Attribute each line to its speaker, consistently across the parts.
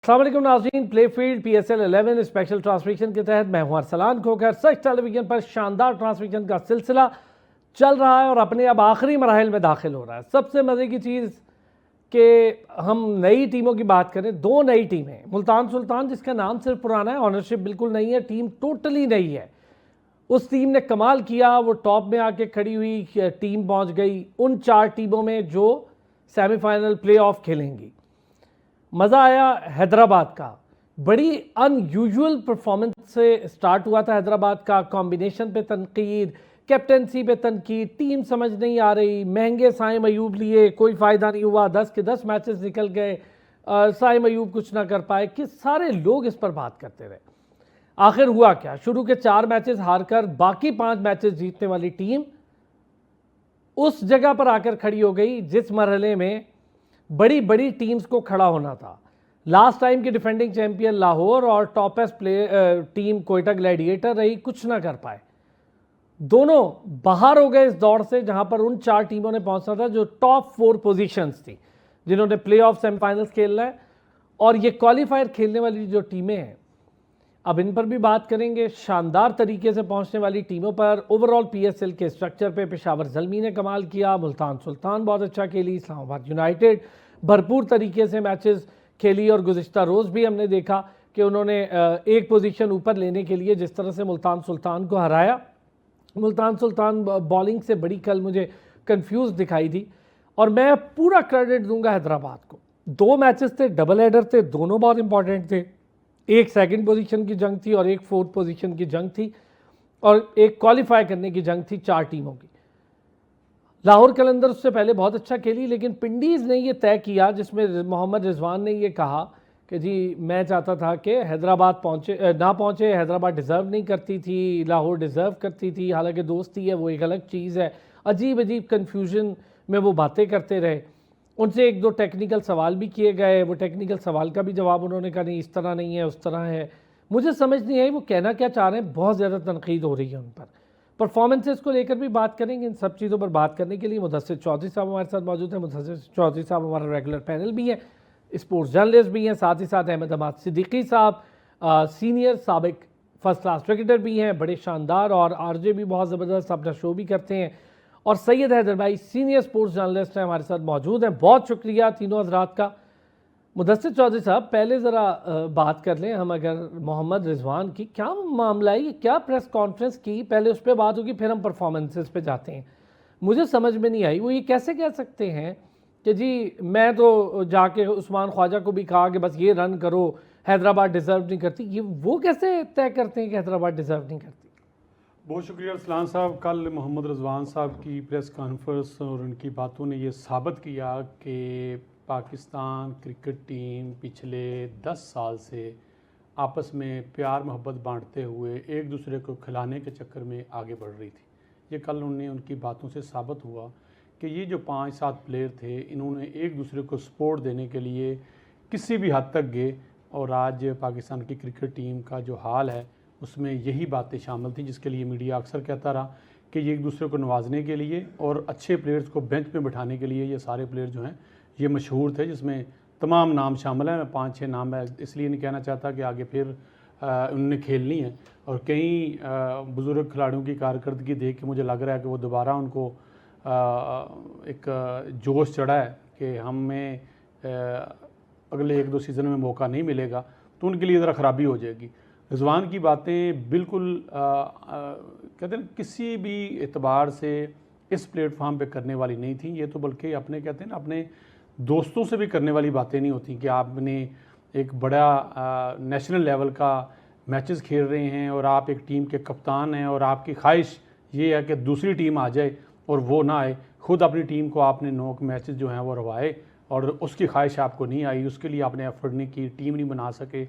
Speaker 1: अस्सलाम वालेकुम नाज़रीन, प्लेफील्ड PSL 11 स्पेशल ट्रांसमिशन के तहत मैं हूं अरसलान खोखर। सच टेलीविजन पर शानदार ट्रांसमिशन का सिलसिला चल रहा है और अपने अब आखिरी मराहिल में दाखिल हो रहा है। सबसे मज़े की चीज़ कि हम नई टीमों की बात करें, दो नई टीमें, मुल्तान सुल्तान जिसका नाम सिर्फ पुराना है, ऑनरशिप बिल्कुल नहीं है, टीम टोटली नई है। उस टीम ने कमाल किया, वो टॉप में आके खड़ी हुई टीम पहुंच गई उन 4 टीमों में जो सेमीफाइनल प्लेऑफ खेलेंगी। मज़ा आया हैदराबाद का, बड़ी अनयूजुअल परफॉर्मेंस से स्टार्ट हुआ था हैदराबाद का। कॉम्बिनेशन पे तनकीद, कैप्टनसी पे तनकीद, टीम समझ नहीं आ रही, महंगे साइम अयूब लिए, कोई फ़ायदा नहीं हुआ, 10 के 10 मैचेस निकल गए, साइम अयूब कुछ ना कर पाए, कि सारे लोग इस पर बात करते रहे। आखिर हुआ क्या? शुरू के 4 मैचेस हारकर बाकी 5 मैचेस जीतने वाली टीम उस जगह पर आकर खड़ी हो गई जिस मरहले में बड़ी बड़ी टीम्स को खड़ा होना था। लास्ट टाइम की डिफेंडिंग चैंपियन लाहौर और टॉपेस्ट टीम कोयटा ग्लैडिएटर रही, कुछ ना कर पाए। दोनों बाहर हो गए इस दौड़ से, जहां पर उन 4 टीमों ने पहुंचना था जो टॉप 4 पोजीशंस थी, जिन्होंने प्लेऑफ सेमीफाइनल्स खेलना है। और ये क्वालिफायर खेलने वाली जो टीमें हैं, अब इन पर भी बात करेंगे। शानदार तरीके से पहुंचने वाली टीमों पर ओवरऑल PSL के स्ट्रक्चर पे पेशावर ज़ल्मी ने कमाल किया, मुल्तान सुल्तान बहुत अच्छा खेली, इस्लामाबाद यूनाइटेड भरपूर तरीके से मैचेस खेली। और गुज़िश्ता रोज़ भी हमने देखा कि उन्होंने एक पोजीशन ऊपर लेने के लिए जिस तरह से मुल्तान सुल्तान को हराया। मुल्तान सुल्तान बॉलिंग से बड़ी कल मुझे कंफ्यूज दिखाई दी, और मैं पूरा क्रेडिट दूंगा हैदराबाद को। 2 मैचेस थे, डबल हेडर थे, दोनों बहुत इंपॉर्टेंट थे। एक सेकंड पोजीशन की जंग थी और एक 4th पोजीशन की जंग थी, और एक क्वालिफाई करने की जंग थी 4 टीमों की। लाहौर कलंदर उससे पहले बहुत अच्छा खेली, लेकिन पिंडीज़ ने ये तय किया, जिसमें मोहम्मद रिजवान ने ये कहा कि जी मैं चाहता था कि हैदराबाद ना पहुँचे, हैदराबाद डिज़र्व नहीं करती थी, लाहौर डिज़र्व करती थी, हालांकि दोस्ती है वो एक अलग चीज़ है। अजीब अजीब कन्फ्यूजन में वो बातें करते रहे। उनसे 1-2 टेक्निकल सवाल भी किए गए, वो टेक्निकल सवाल का भी जवाब उन्होंने कहा नहीं इस तरह नहीं है, उस तरह है। मुझे समझ नहीं आई वो कहना क्या चाह रहे हैं। बहुत ज़्यादा तनकीद हो रही है उन पर। परफॉर्मेंसेस को लेकर भी बात करेंगे। इन सब चीज़ों पर बात करने के लिए मुदस्सिर चौधरी साहब हमारे साथ मौजूद हैं। मुदस्सिर चौधरी साहब हमारा रेगुलर पैनल भी है, स्पोर्ट्स जर्नलिस्ट भी हैं, साथ ही साथ अहमद अमाद सिद्दीकी साहब सीनियर साबिक फर्स्ट क्लास क्रिकेटर भी हैं, बड़े शानदार, और RJ भी बहुत ज़बरदस्त अपना शो भी करते हैं। और सैयद हैदर भाई सीनियर स्पोर्ट्स जर्नलिस्ट हैं, हमारे साथ मौजूद हैं। बहुत शुक्रिया तीनों हजरात का। मुदस्सिर चौधरी साहब, पहले ज़रा बात कर लें हम अगर मोहम्मद रिजवान की, क्या मामला है, ये क्या प्रेस कॉन्फ्रेंस की, पहले उस पर बात होगी फिर हम परफॉर्मेंसेस पे जाते हैं। मुझे समझ में नहीं आई वो ये कैसे कह सकते हैं कि जी मैं तो जाके उस्मान ख्वाजा को भी कहा कि बस ये रन करो, हैदराबाद डिज़र्व नहीं करती। ये वो कैसे तय करते हैं कि हैदराबाद डिज़र्व नहीं करती?
Speaker 2: बहुत शुक्रिया अरसलान साहब। कल मोहम्मद रिजवान साहब की प्रेस कॉन्फ्रेंस और उनकी बातों ने ये साबित किया कि पाकिस्तान क्रिकेट टीम पिछले 10 साल से आपस में प्यार मोहब्बत बांटते हुए एक दूसरे को खिलाने के चक्कर में आगे बढ़ रही थी। ये कल उनकी बातों से साबित हुआ कि ये जो 5-7 प्लेयर थे, इन्होंने एक दूसरे को सपोर्ट देने के लिए किसी भी हद तक गए, और आज पाकिस्तान की क्रिकेट टीम का जो हाल है उसमें यही बातें शामिल थी, जिसके लिए मीडिया अक्सर कहता रहा कि ये एक दूसरे को नवाजने के लिए और अच्छे प्लेयर्स को बेंच पे बिठाने के लिए ये सारे प्लेयर जो हैं ये मशहूर थे, जिसमें तमाम नाम शामिल हैं। मैं 5-6 नाम है इसलिए नहीं कहना चाहता कि आगे फिर उनने खेलनी है। और कई बुज़ुर्ग खिलाड़ियों की कारकर्दगी देख के मुझे लग रहा है कि वो दोबारा उनको एक जोश चढ़ा है कि हमें अगले 1-2 सीज़न में मौका नहीं मिलेगा, तो उनके लिए ज़रा ख़राबी हो जाएगी। रिजवान की बातें बिल्कुल कहते हैं किसी भी एतबार से इस प्लेटफॉर्म पे करने वाली नहीं थी। ये तो बल्कि अपने कहते हैं ना अपने दोस्तों से भी करने वाली बातें नहीं होती कि आपने एक बड़ा नेशनल लेवल का मैचेस खेल रहे हैं और आप एक टीम के कप्तान हैं और आपकी ख्वाहिश ये है कि दूसरी टीम आ जाए और वो ना आए। ख़ुद अपनी टीम को आपने 9 मैचेस जो हैं वो रवाए और उसकी ख्वाहिश आपको नहीं आई, उसके लिए आपने एफर्ट नहीं की, टीम नहीं बना सके,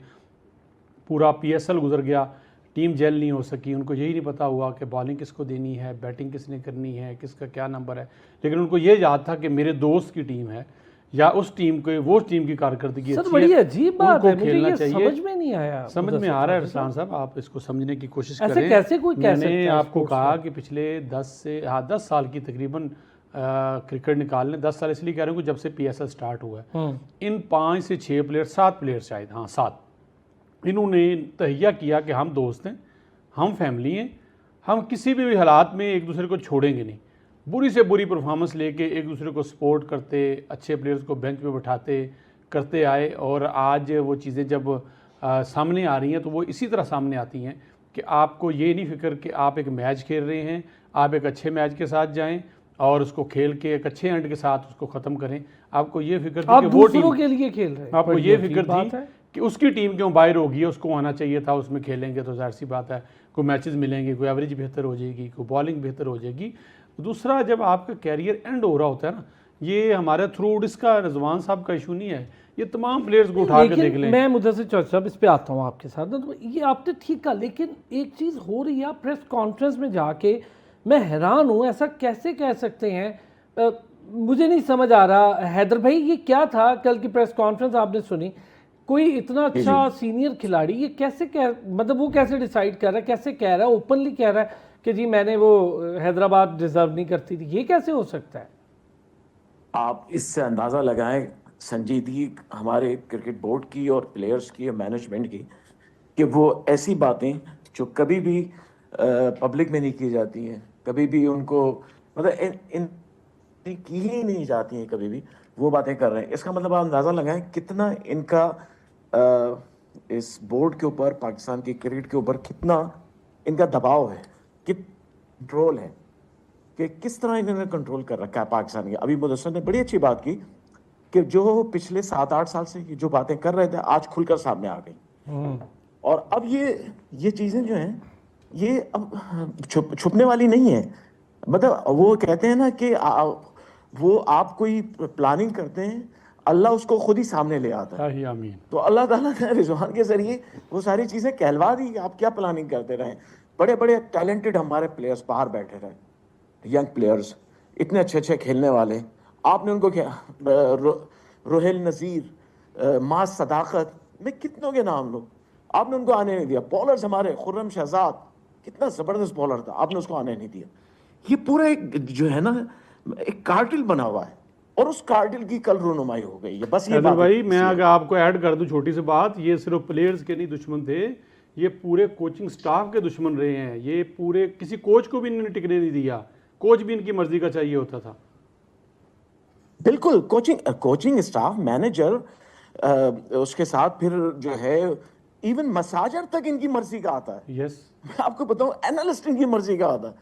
Speaker 2: पूरा PSL गुजर गया, टीम जेल नहीं हो सकी। उनको यही नहीं पता हुआ कि बॉलिंग किसको देनी है, बैटिंग किसने करनी है, किसका क्या नंबर है। लेकिन उनको ये याद था कि मेरे दोस्त की टीम है या उस टीम को, वो टीम की कारकर्दगी अच्छी है,
Speaker 1: बड़ी अजीब बात है, मुझे ये
Speaker 2: चाहिए।
Speaker 1: समझ में नहीं आया।
Speaker 2: समझ में आ रहा है अरसलान साहब, आप इसको समझने की कोशिश
Speaker 1: ऐसे
Speaker 2: करें।
Speaker 1: कैसे कोई कह सकता है?
Speaker 2: मैंने आपको कहा कि पिछले 10 साल की तकरीबन क्रिकेट निकालने, 10 साल इसलिए कह रहा हूँ कि जब से PSL स्टार्ट हुआ है, इन 5 से 6 प्लेयर, 7 प्लेयर शायद, हाँ 7, इन्होंने तहिया किया कि हम दोस्त हैं, हम फैमिली हैं, हम किसी भी हालात में एक दूसरे को छोड़ेंगे नहीं। बुरी से बुरी परफॉर्मेंस लेके एक दूसरे को सपोर्ट करते, अच्छे प्लेयर्स को बेंच पे बिठाते करते आए, और आज वो चीज़ें जब सामने आ रही हैं तो वो इसी तरह सामने आती हैं कि आपको ये नहीं फिक्र कि आप एक मैच खेल रहे हैं, आप एक अच्छे मैच के साथ जाएं और उसको खेल के एक अच्छे एंड के साथ उसको ख़त्म करें। आपको ये फिक्र थी
Speaker 1: आप
Speaker 2: कि वो
Speaker 1: दूसरों
Speaker 2: टीम
Speaker 1: के लिए खेल रहे हैं,
Speaker 2: आपको
Speaker 1: बड़ी
Speaker 2: ये
Speaker 1: अजीब
Speaker 2: फिक्र
Speaker 1: बात
Speaker 2: थी
Speaker 1: है।
Speaker 2: कि उसकी टीम क्यों बाहर होगी, उसको आना चाहिए था, उसमें खेलेंगे तो जाहिर सी बात है कोई मैचेस मिलेंगे, कोई एवरेज बेहतर हो जाएगी, कोई बॉलिंग बेहतर हो जाएगी। दूसरा, जब आपका कैरियर एंड हो रहा होता है ना, ये हमारे थ्रू इसका रिजवान साहब का इशू नहीं है, ये तमाम प्लेयर्स को उठा के देख लें।
Speaker 1: मैं मुदस्सिर चौधरी साहब इस पे आता हूँ आपके साथ ना, तो ये आपने ठीक कहा, लेकिन एक चीज़ हो रही है, प्रेस कॉन्फ्रेंस में जाके मैं हैरान हूँ, ऐसा कैसे कह सकते हैं? मुझे नहीं समझ आ रहा। हैदर भाई, ये क्या था कल की प्रेस कॉन्फ्रेंस आपने सुनी? कोई इतना अच्छा सीनियर खिलाड़ी ये कैसे मतलब वो कैसे डिसाइड कर रहा है, कैसे कह रहा है, ओपनली कह रहा है कि जी मैंने वो हैदराबाद डिजर्व नहीं करती थी, ये कैसे हो सकता है?
Speaker 3: आप इससे अंदाज़ा लगाएं संजीदगी हमारे क्रिकेट बोर्ड की और प्लेयर्स की और मैनेजमेंट की, कि वो ऐसी बातें जो कभी भी पब्लिक में नहीं की जाती हैं, कभी भी उनको मतलब इन की ही नहीं जाती हैं, कभी भी वो बातें कर रहे हैं। इसका मतलब आप अंदाज़ा लगाएं कितना इनका इस बोर्ड के ऊपर, पाकिस्तान की क्रिकेट के ऊपर कितना इनका दबाव है, कितना कंट्रोल है, कि किस तरह इन्होंने कंट्रोल कर रखा है पाकिस्तान की। अभी मुदस्सिर ने बड़ी अच्छी बात की कि जो पिछले 7-8 साल से जो बातें कर रहे थे आज खुलकर सामने आ गई, और अब ये चीजें जो हैं ये अब छुपने वाली नहीं है। मतलब वो कहते हैं ना कि वो आप कोई प्लानिंग करते हैं, अल्लाह उसको खुद ही सामने ले आता है।
Speaker 2: आमीन।
Speaker 3: तो अल्लाह ताला ने रिजवान के जरिए वो सारी चीजें कहलवा दी कि आप क्या प्लानिंग करते रहे। बड़े बड़े टैलेंटेड हमारे प्लेयर्स बाहर बैठे रहे, यंग प्लेयर्स इतने अच्छे अच्छे खेलने वाले, आपने उनको क्या रोहेल नज़ीर, मास सदाकत, मैं कितनों के नाम लो, आपने उनको आने नहीं दिया। बॉलर्स हमारे खुर्रम शहजाद कितना ज़बरदस्त बॉलर था, आपने उसको आने नहीं दिया। ये पूरा एक जो है ना एक कार्टिल बना हुआ है, और उस कार्टिल की कल रुनुमाई हो गई है। बस ये
Speaker 2: हैदर
Speaker 3: बात
Speaker 2: भाई, मैं अगर आपको ऐड कर दूं छोटी सी बात, ये सिर्फ प्लेयर्स के नहीं दुश्मन थे, ये पूरे कोचिंग स्टाफ के दुश्मन रहे हैं। ये पूरे किसी कोच को भी इन्होंने टिकने नहीं दिया, कोच भी इनकी मर्जी का चाहिए होता था।
Speaker 3: बिल्कुल, कोचिंग स्टाफ, मैनेजर, उसके साथ फिर जो है इवन मसाजर तक इनकी मर्जी का आता है।
Speaker 2: यस,
Speaker 3: मैं आपको बताऊं, एनालिस्ट इनकी मर्जी का आता है,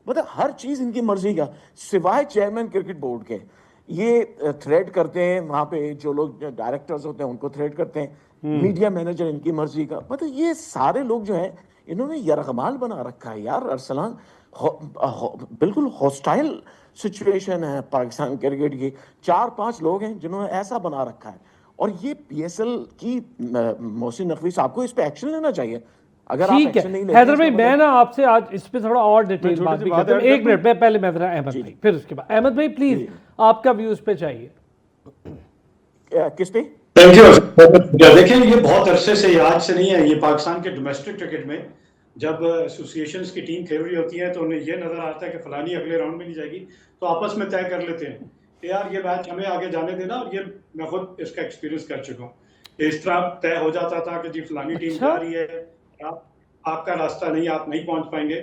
Speaker 3: मतलब हर चीज इनकी मर्जी का, सिवाय चेयरमैन क्रिकेट बोर्ड के। ये थ्रेड करते हैं, वहां पे जो लोग डायरेक्टर्स होते हैं उनको थ्रेड करते हैं, मीडिया मैनेजर इनकी मर्जी का। मतलब ये सारे लोग जो है इन्होंने यरगमाल बना रखा है यार अरसलान। बिल्कुल हॉस्टाइल सिचुएशन है पाकिस्तान क्रिकेट की। 4-5 लोग हैं जिन्होंने ऐसा बना रखा है, और ये PSL की मोहसिन नकवी साहब को इस पे एक्शन लेना चाहिए। अगर आप
Speaker 1: ठीक
Speaker 3: एक्शन नहीं
Speaker 1: है
Speaker 3: लेते,
Speaker 1: हैदर भाई,
Speaker 3: इसका
Speaker 1: मैं
Speaker 3: मतलब-
Speaker 1: ना आपसे आज इस पे थोड़ा और डिटेल बात भी करता हूं। एक मिनट में पहले मैं जरा अहमद भाई, फिर उसके बाद अहमद भाई प्लीज आपका व्यू इस पे चाहिए।
Speaker 3: किस पे?
Speaker 4: Thank you. देखें, ये बहुत अरसे से, आज से नहीं है, ये पाकिस्तान के डोमेस्टिक क्रिकेट में जब एसोसिएशंस की टीम खेल रही होती है तो उन्हें ये नजर आता है कि फलानी अगले राउंड में नहीं जाएगी, तो आपस में तय कर लेते हैं कि यार ये मैच हमें आगे जाने देना। और ये मैं खुद इसका एक्सपीरियंस कर चुका हूँ। इस तरह तय हो जाता था कि जी फलानी टीम जा रही है, आपका रास्ता नहीं, आप नहीं पहुंच पाएंगे,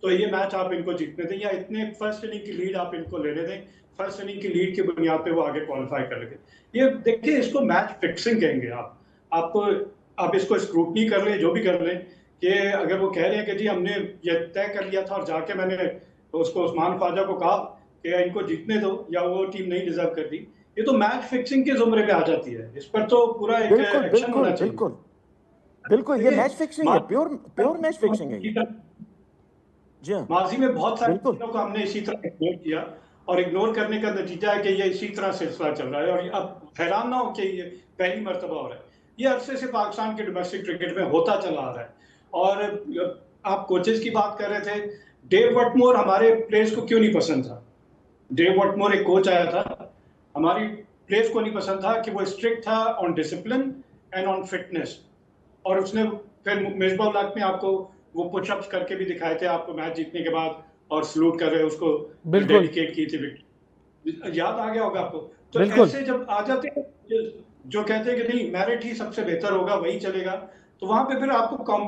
Speaker 4: तो ये मैच आप इनको जीतने दें, या इतने फर्स्ट इनिंग की लीड आप इनको लेने दें, फर्स्ट इनिंग की लीड की बुनियाद पे वो आगे क्वालिफाई करेंगे। ये देखिए, इसको मैच फिक्सिंग कहेंगे। आप इसको स्क्रूटनी कर लें, जो भी कर लें, कि अगर वो कह रहे हैं कि जी हमने ये तय कर लिया था और जाके मैंने उसको उस्मान ख्वाजा को कहा कि इनको जीतने दो, या वो टीम नहीं डिजर्व करती, ये तो मैच फिक्सिंग के जुमरे पे आ जाती है। इस पर तो पूरा एक एक्शन होना चाहिए।
Speaker 3: बिल्कुल बिल्कुल, ये मैच फिक्सिंग है, प्योर मैच फिक्सिंग है ये। जी हाँ,
Speaker 4: माजी में बहुत सारी
Speaker 3: बिल्कुल।
Speaker 4: चीजों को हमने इसी तरह इग्नोर किया, और इग्नोर करने का नतीजा है कि ये इसी तरह सिलसिला चल रहा है। और अब हैरान ना हो कि ये पहली मर्तबा हो रहा है, ये अरसे से पाकिस्तान के डोमेस्टिक क्रिकेट में होता चला आ रहा है। और आप कोचेस की बात कर रहे थे, डेव वटमोर हमारे प्लेयर्स को क्यों नहीं पसंद था? डेव वटमोर एक कोच आया था, हमारी प्लेयर्स को नहीं पसंद था कि वो स्ट्रिक्ट था on discipline and on fitness. और उसने फिर मिसबाह उल हक में आपको वो पुशअप्स करके भी दिखाए थे आपको मैच जीतने के बाद, और सलूट कर रहे उसको डेडिकेट की थी विक्ट्री। याद आ गया होगा आपको। तो
Speaker 1: बिल्कुल।
Speaker 4: ऐसे जब आ जाते हैं जो कहते हैं कि नहीं मेरिट ही सबसे बेहतर होगा, वही चलेगा, तो वहां पे फिर आपको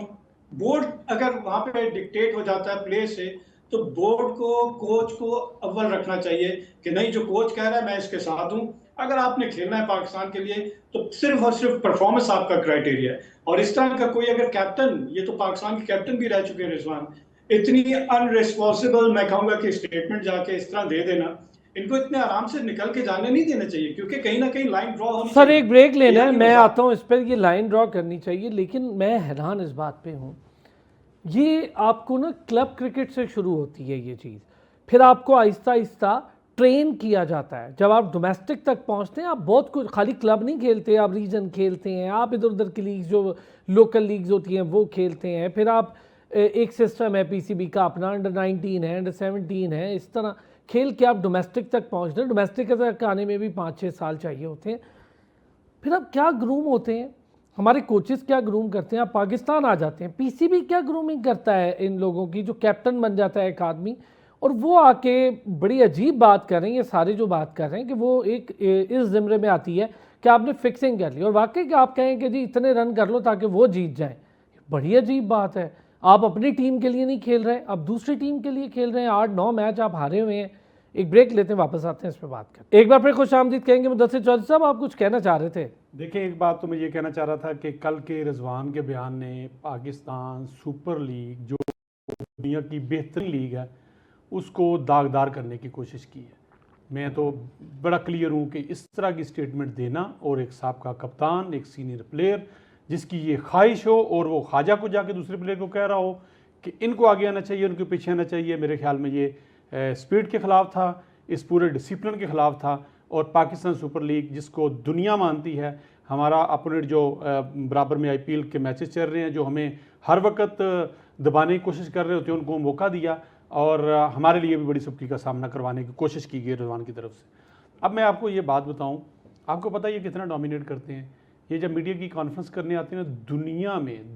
Speaker 4: बोर्ड अगर वहां पे डिक्टेट हो जाता है प्ले से, तो बोर्ड को, कोच को अव्वल रखना चाहिए कि नहीं, जो कोच कह रहा है मैं इसके साथ हूं। अगर आपने खेलना है पाकिस्तान के लिए तो सिर्फ और सिर्फ परफॉर्मेंस आपका क्राइटेरिया है। और इस तरह का कोई अगर कैप्टन, ये तो पाकिस्तान के कैप्टन भी रह चुके हैं रिजवान, इतनी अनरिस्पॉन्सिबल मैं कहूंगा कि स्टेटमेंट जाके इस तरह दे देना, इनको इतने आराम से निकल के जाने नहीं देना चाहिए, क्योंकि कहीं ना कहीं लाइन ड्रॉ होनी
Speaker 1: सर
Speaker 4: चाहिए।
Speaker 1: एक ब्रेक लेना
Speaker 4: ये
Speaker 1: है,
Speaker 4: नहीं
Speaker 1: मैं
Speaker 4: मजाक।
Speaker 1: आता हूँ इस पर, ये लाइन ड्रॉ करनी चाहिए, लेकिन मैं हैरान इस बात पे हूँ, ये आपको ना क्लब क्रिकेट से शुरू होती है ये चीज़, फिर आपको आहिस्ता आहिस्ता ट्रेन किया जाता है। जब आप डोमेस्टिक तक पहुंचते हैं, आप बहुत कुछ, खाली क्लब नहीं खेलते, आप रीजन खेलते हैं, आप इधर उधर की लीग जो लोकल लीग्स होती हैं वो खेलते हैं, फिर आप एक सिस्टम है पीसीबी का अपना, अंडर 19 है, अंडर 17 है, इस तरह खेल के आप डोमेस्टिक तक पहुँचते हैं। डोमेस्टिक तक आने में भी 5-6 साल चाहिए होते हैं। फिर आप क्या ग्रूम होते हैं, हमारे कोचेस क्या ग्रूम करते हैं, आप पाकिस्तान आ जाते हैं, पीसीबी क्या ग्रूमिंग करता है इन लोगों की, जो कैप्टन बन जाता है एक आदमी, और वो आके बड़ी अजीब बात कर रहे हैं, ये सारे जो बात कर रहे हैं कि वो एक इस ज़िम्रे में आती है कि आपने फिक्सिंग कर ली, और वाकई कि आप कहें कि जी इतने रन कर लो ताकि वो जीत जाए, बड़ी अजीब बात है। आप अपनी टीम के लिए नहीं खेल रहे, आप दूसरी टीम के लिए खेल रहे हैं, 8-9 मैच आप हारे हुए हैं। एक ब्रेक लेते हैं, वापस आते हैं, इस पर बात करते हैं। एक बार फिर खुश आमदीद कहेंगे मुदस्सिर चौधरी साहब, आप कुछ कहना चाह रहे थे?
Speaker 2: देखिए, एक बात तो मैं ये कहना चाह रहा था कि कल के रिजवान के बयान ने पाकिस्तान सुपर लीग, जो दुनिया की बेहतरीन लीग है, उसको दागदार करने की कोशिश की है। मैं तो बड़ा क्लियर हूँ कि इस तरह की स्टेटमेंट देना, और एक साबका कप्तान, एक सीनियर प्लेयर जिसकी ये ख्वाहिश हो और वो ख्वाजा को जाके दूसरे प्लेयर को कह रहा हो कि इनको आगे आना चाहिए, उनके पीछे आना चाहिए, मेरे ख्याल में ये स्पिरिट के ख़िलाफ़ था, इस पूरे डिसिप्लिन के ख़िलाफ़ था। और पाकिस्तान सुपर लीग जिसको दुनिया मानती है, हमारा अपोनेंट जो बराबर में आईपीएल के मैचेस चल रहे हैं, जो हमें हर वक्त दबाने की कोशिश कर रहे होते हैं, उनको मौका दिया, और हमारे लिए भी बड़ी सबकी का सामना करवाने की कोशिश की गई रिजवान की तरफ से। अब मैं आपको ये बात बताऊं, आपको पता है ये कितना डोमिनेट करते हैं। ये जब मीडिया की कॉन्फ्रेंस करने आते हैं ना,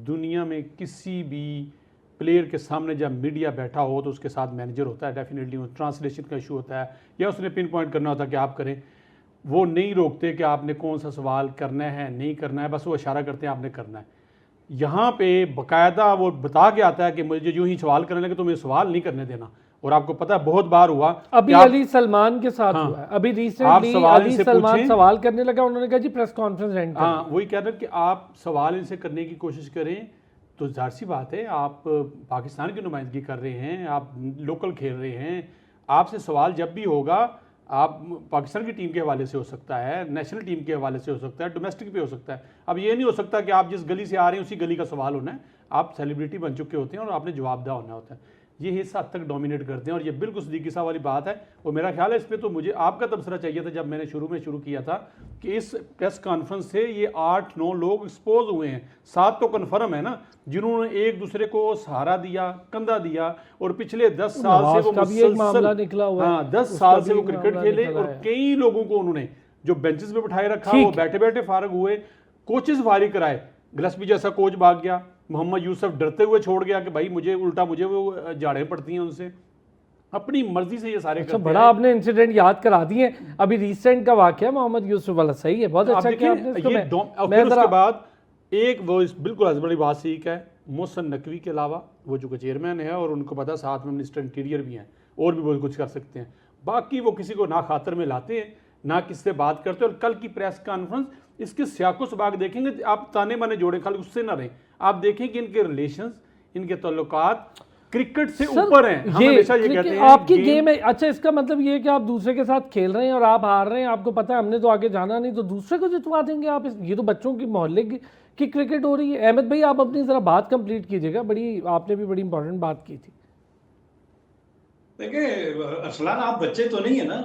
Speaker 2: दुनिया में किसी भी प्लेयर के सामने जब मीडिया बैठा हो तो उसके साथ मैनेजर होता है, डेफिनेटली वो ट्रांसलेशन का इशू होता है, या उसने पिन पॉइंट करना होता है कि आप करें। वो नहीं रोकते कि आपने कौन सा सवाल करना है, नहीं करना है, बस वो इशारा करते हैं आपने करना है। यहाँ पे बाकायदा वो बता के आता है कि मुझे यूं ही सवाल करने लगे तो मुझे सवाल नहीं करने देना। और आपको पता है बहुत बार हुआ,
Speaker 1: अभी अली सलमान के साथ
Speaker 2: हाँ,
Speaker 1: हुआ है, अभी
Speaker 2: आप
Speaker 1: रिसेंटली
Speaker 2: सवाल
Speaker 1: अली
Speaker 2: इनसे
Speaker 1: सलमान
Speaker 2: पूछें।
Speaker 1: सवाल करने लगा, उन्होंने कहा जी प्रेस कॉन्फ्रेंस एंड करें।
Speaker 2: हाँ, वही कह रहे हैं कि आप सवाल इनसे करने की कोशिश करें, तो जाहिर सी बात है आप पाकिस्तान की नुमाइंदगी कर रहे हैं, आप लोकल खेल रहे हैं, आपसे सवाल जब भी होगा, आप पाकिस्तान की टीम के हवाले से हो सकता है, नेशनल टीम के हवाले से हो सकता है, डोमेस्टिक पे हो सकता है। अब ये नहीं हो सकता कि आप जिस गली से आ रहे हैं उसी गली का सवाल होना है। आप सेलिब्रिटी बन चुके होते हैं और आपने जवाबदेह होना होता है। ये इस हद तक डोमिनेट करते हैं, और ये बिल्कुल सिद्दीकी साहब वाली बात है। और मेरा ख्याल है इस पर तो मुझे आपका तबसरा चाहिए था जब मैंने शुरू किया था कि इस प्रेस कॉन्फ्रेंस से ये 8-9 लोग एक्सपोज हुए हैं। 7 तो कन्फर्म है ना, जिन्होंने एक दूसरे को सहारा दिया, कंधा दिया, और पिछले 10 साल से वो
Speaker 1: मामला निकला हुआ है।
Speaker 2: हाँ, 10 साल से वो क्रिकेट खेले, और कई लोगों को उन्होंने जो बेंचेस पे बिठाए रखा, वो बैठे बैठे फारग हुए, कोचेस फारिग कराए। गिलस्पी जैसा कोच भाग गया, मोहम्मद यूसुफ डरते हुए छोड़ गया कि भाई मुझे वो जाड़ें पड़ती हैं उनसे, अपनी मर्जी से ये सारे
Speaker 1: अच्छा, बड़ा आपने इंसिडेंट याद करा दिए। अभी रिसेंट का वाकया मोहम्मद यूसुफ वाला, सही है, बहुत अच्छा किया आपने इसको।
Speaker 2: फिर उसके बाद एक वो बिल्कुल बड़ी बात सीख है, मोहसिन नकवी के अलावा वो जो चेयरमैन है, और उनको पता साथ में मिनिस्टर इंटीरियर भी हैं, और भी बहुत कुछ कर सकते हैं, बाकी वो किसी को ना खातर में लाते हैं, ना किससे बात करते। और कल की प्रेस कॉन्फ्रेंस, इसके सियाको सबाक देखेंगे, आप ताने माने जोड़े खाली उससे ना रहें, आप देखें कि इनके रिलेशंस, इनके ताल्लुकात क्रिकेट से ऊपर हैं। हम हमेशा ये कहते हैं
Speaker 1: आपकी गेम है। अच्छा, इसका मतलब ये है कि आप दूसरे के साथ खेल रहे हैं और आप हार रहे हैं, आपको पता है हमने तो आगे जाना नहीं, तो दूसरे को जितवा देंगे आप। ये तो बच्चों की मोहल्ले की क्रिकेट हो रही है। अहमद भाई, आप अपनी जरा बात कंप्लीट कीजिएगा, आपने भी बड़ी इंपॉर्टेंट बात की थी।
Speaker 4: देखिए अरसलान, आप बच्चे तो नहीं है ना,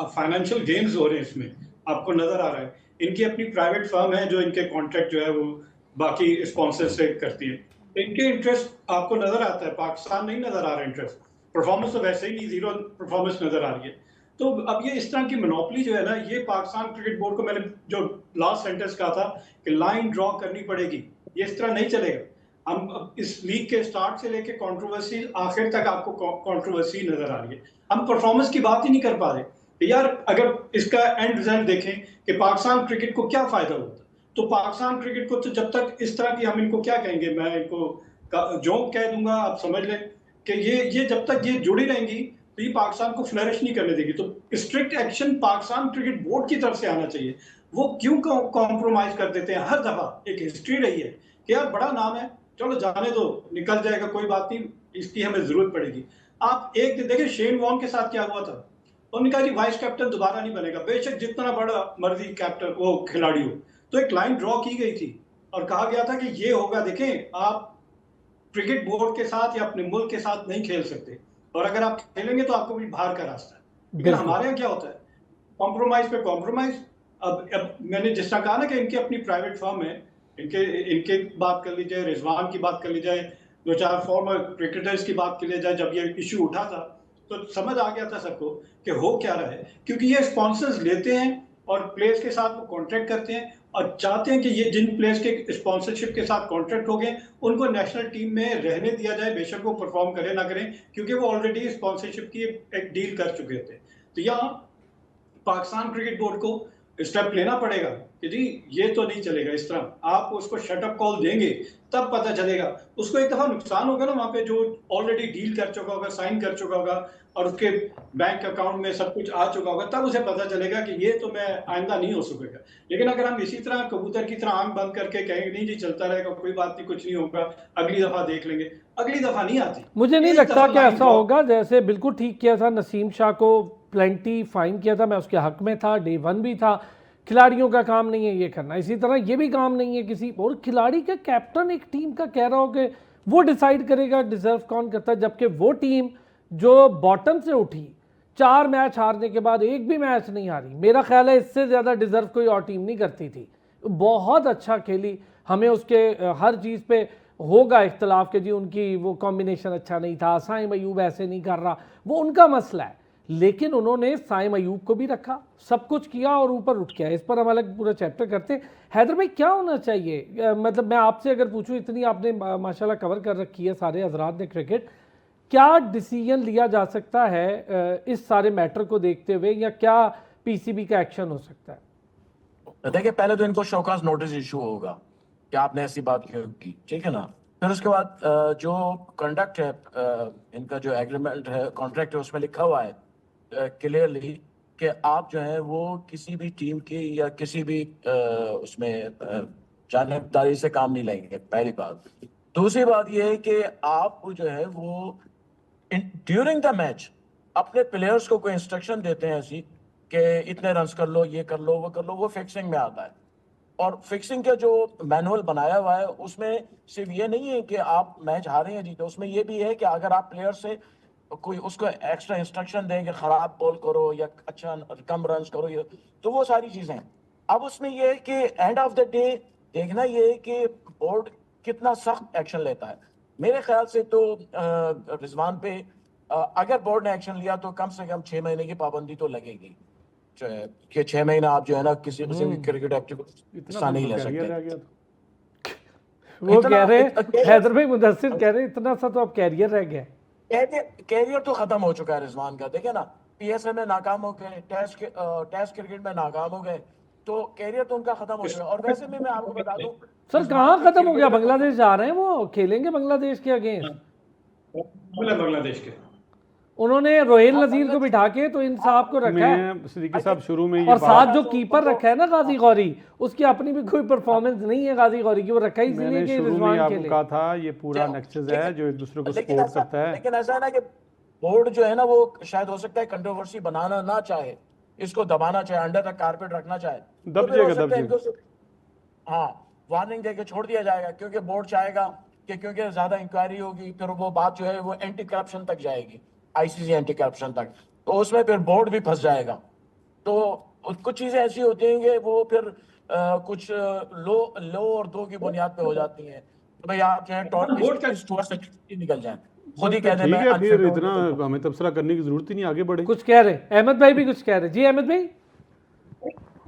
Speaker 4: फाइनेंशियल गेम्स हो रहे हैं इसमें, आपको नजर आ रहा है। इनकी अपनी प्राइवेट फर्म है जो इनके कॉन्ट्रैक्ट जो है वो बाकी स्पॉन्सर से करती है, इनके इंटरेस्ट आपको नजर आता है, पाकिस्तान नहीं नजर आ रहा इंटरेस्ट। परफॉर्मेंस तो वैसे ही नहीं, जीरो परफॉर्मेंस नजर आ रही है। तो अब ये इस तरह की मोनोपोली जो है ना, ये पाकिस्तान क्रिकेट बोर्ड को, मैंने जो लास्ट सेंटेंस कहा था कि लाइन ड्रॉ करनी पड़ेगी, ये इस तरह नहीं चलेगा। हम इस लीग के स्टार्ट से लेके कंट्रोवर्सी आखिर तक आपको कंट्रोवर्सी नजर आ रही है। हम परफॉर्मेंस की बात ही नहीं कर पा रहे। कि यार अगर इसका एंड रिजल्ट देखें कि पाकिस्तान क्रिकेट को क्या फायदा होता, तो पाकिस्तान क्रिकेट को तो जब तक इस तरह की, हम इनको क्या कहेंगे, मैं इनको जोक कह दूंगा, आप समझ लें कि ये जब तक ये जुड़ी रहेंगी तो ये पाकिस्तान को फ्लरिश नहीं करने देगी। तो strict action Pakistan cricket board की तरफ से आना चाहिए। वो क्यों कॉम्प्रोमाइज कर देते हैं हर दफा? एक हिस्ट्री रही है कि यार बड़ा नाम है, चलो जाने दो, निकल जाएगा, कोई बात नहीं, इसकी हमें जरूरत पड़ेगी। आप एक दिन देखिए शेन वॉर्न के साथ क्या हुआ था, उन्होंने कहा जी वाइस कैप्टन दोबारा नहीं बनेगा, बेशक जितना बड़ा मर्जी कैप्टन वो खिलाड़ी हो। तो एक लाइन ड्रॉ की गई थी और कहा गया था कि ये होगा, देखें आप क्रिकेट बोर्ड के साथ या अपने मुल्क के साथ नहीं खेल सकते, और अगर आप खेलेंगे तो आपको भी बाहर का रास्ता है। लेकिन
Speaker 1: बिल्कुल।
Speaker 4: हमारे यहाँ क्या होता है, कॉम्प्रोमाइज पे कॉम्प्रोमाइज। अब मैंने जिस तरह कहा ना कि इनकी अपनी प्राइवेट फर्म है, इनके बात कर ली जाए, रिजवान की बात कर ली जाए, दो चार फॉर्मर क्रिकेटर्स की बात कर ली जाए, जब ये इशू उठा था तो समझ आ गया था सबको कि हो क्या रहा है, क्योंकि ये स्पॉन्सर्स लेते हैं और प्लेयर्स के साथ वो कॉन्ट्रैक्ट करते हैं और चाहते हैं कि ये जिन प्लेयर्स के स्पॉन्सरशिप के साथ कॉन्ट्रैक्ट हो गए उनको नेशनल टीम में रहने दिया जाए, बेशक वो परफॉर्म करें ना करें, क्योंकि वो ऑलरेडी स्पॉन्सरशिप की एक डील कर चुके थे। तो यहाँ पाकिस्तान क्रिकेट बोर्ड को स्टेप लेना पड़ेगा कि जी ये तो नहीं चलेगा इस तरह, आप उसको शटअप कॉल देंगे तब पता चलेगा। उसको एक दफा नुकसान होगा ना वहां पे, जो ऑलरेडी डील कर चुका होगा, साइन कर चुका होगा और उसके बैंक अकाउंट में सब कुछ आ चुका होगा, तब उसे पता चलेगा कि ये तो मैं आइंदा नहीं हो सकेगा। लेकिन अगर हम इसी तरह कबूतर की तरह आंख बंद करके कहेंगे नहीं जी चलता रहेगा, कोई बात नहीं, कुछ नहीं होगा, अगली दफा देख लेंगे, अगली दफा नहीं आती।
Speaker 1: मुझे नहीं
Speaker 4: एक
Speaker 1: लगता
Speaker 4: दफा
Speaker 1: कि
Speaker 4: लाइन
Speaker 1: ऐसा
Speaker 4: ड्रॉ-
Speaker 1: होगा। जैसे बिल्कुल ठीक किया था नसीम शाह को, प्लेंटी फाइन किया था, मैं उसके हक में था, डे वन भी था। खिलाड़ियों का काम नहीं है ये करना, इसी तरह ये भी काम नहीं है किसी और खिलाड़ी का। कैप्टन एक टीम का कह रहा हो कि वो डिसाइड करेगा डिजर्व कौन करता है, जबकि वो टीम जो बॉटम से उठी 4 मैच हारने के बाद एक भी मैच नहीं हारी, मेरा ख्याल है इससे ज़्यादा डिजर्व कोई और टीम नहीं करती थी। बहुत अच्छा खेली, हमें उसके हर चीज़ पे होगा इख्तलाफ कि जी उनकी वो कॉम्बिनेशन अच्छा नहीं था, साइम अयूब ऐसे नहीं कर रहा, वो उनका मसला है। लेकिन उन्होंने साइम अयूब को भी रखा, सब कुछ किया और ऊपर उठ गया। इस पर हम अलग पूरा चैप्टर करते हैं। हैदर भाई क्या होना चाहिए, मतलब मैं आपसे अगर पूछूं, इतनी आपने माशाल्लाह कवर कर रखी है सारे हजरात ने क्रिकेट, क्या डिसीजन लिया जा सकता है इस सारे मैटर को देखते हुए, या क्या पीसीबी का एक्शन हो सकता है?
Speaker 5: देखिए पहले तो इनको शोकाज नोटिस इशू होगा कि आपने ऐसी बात क्यों की, ठीक है ना। फिर उसके बाद जो कंडक्ट है, इनका जो एग्रीमेंट है, कॉन्ट्रैक्ट है, उसमें लिखा हुआ है क्लियरली कि आप जो है वो किसी भी टीम की या किसी भी उसमें जानबदारी से काम नहीं लेंगे, पहली बात। दूसरी बात ये है कि आप जो है वो ड्यूरिंग द मैच अपने प्लेयर्स को कोई इंस्ट्रक्शन देते हैं ऐसी कि इतने रन्स कर लो, ये कर लो, वो कर लो, वो फिक्सिंग में आता है। और फिक्सिंग का जो मैनुअल बनाया हुआ है उसमें सिर्फ ये नहीं है कि आप मैच हारे या जीते, उसमें ये भी है कि अगर आप प्लेयर से कोई उसको एक्स्ट्रा इंस्ट्रक्शन दें कि खराब बॉल करो या अच्छा कम रन्स करो, ये तो वो सारी चीजें। अब उसमें ये है कि एंड ऑफ द डे देखना ये है कि बोर्ड कितना सख्त एक्शन लेता है। मेरे ख्याल से तो रिजवान पे अगर बोर्ड ने एक्शन लिया तो कम से कम 6 महीने की पाबंदी तो लगेगी कि 6 महीना आप जो है ना किसी भी क्रिकेट एक्टिविटी हिस्सा नहीं ले
Speaker 2: कैरियर रह
Speaker 5: सकते।
Speaker 2: गया तो
Speaker 1: वो कह रहे हैदर भाई, मुदस्सिर कह रहे इतना सा तो अब कैरियर रह गया।
Speaker 5: कैरियर तो खत्म हो चुका है रिजवान का। देखे ना पीएसएल में नाकाम हो गए, टेस्ट क्रिकेट में नाकाम हो गए, तो कैरियर तो उनका खत्म हो चुका है। और वैसे भी मैं आपको बता दूं
Speaker 1: सर कहाँ खत्म हो गया, बांग्लादेश जा रहे हैं, वो खेलेंगे बांग्लादेश के अगेंस्ट।
Speaker 4: बांग्लादेश के
Speaker 1: उन्होंने रोहिल नजीर को बिठा के तो इन साहब को रखा है,
Speaker 2: मैं सिद्दीकी साहब शुरू में ये
Speaker 1: और
Speaker 2: बात
Speaker 1: साथ जो कीपर रखा है ना गाजी गौरी, उसकी अपनी भी कोई परफॉर्मेंस नहीं है गाजी गौरी की, वो रखा ही इसलिए
Speaker 2: मैंने
Speaker 1: कि
Speaker 2: शुरू में
Speaker 1: रिजवान
Speaker 2: आपको
Speaker 1: खेले।
Speaker 2: कहा था ये पूरा नेक्सस है जो एक दूसरे को सपोर्ट करता है।
Speaker 5: लेकिन ऐसा है ना कि बोर्ड जो है ना वो शायद हो सकता है कंट्रोवर्सी बनाना ना चाहे, इसको दबाना चाहे, अंडर द कारपेट रखना चाहे,
Speaker 2: दब
Speaker 5: तो फिर हो
Speaker 2: जाएगा,
Speaker 5: सकता है
Speaker 2: दब
Speaker 5: इनको हाँ वार्निंग देके छोड़ दिया जाएगा, क्योंकि बोर्ड चाहेगा कि क्योंकि ज्यादा इंक्वायरी होगी फिर वो बात जो है वो एंटी करप्शन तक जाएगी, आईसीसी एंटी करप्शन तक, तो उसमें फिर बोर्ड भी फंस जाएगा। तो कुछ चीजें ऐसी होती हैं कि वो फिर कुछ लो और दो की बुनियाद पे हो जाती हैं। तो भाई आप जो है टॉस से निकल जाए, खुद ही कह दे
Speaker 2: ठीक
Speaker 5: मैं
Speaker 2: है, फिर
Speaker 5: unfit हूं,
Speaker 2: इतना हमें तबसरा करने की जरूरत ही नहीं, आगे बढ़े।
Speaker 1: कुछ कह रहे अहमद भाई भी कुछ कह रहे। जी अहमद भाई।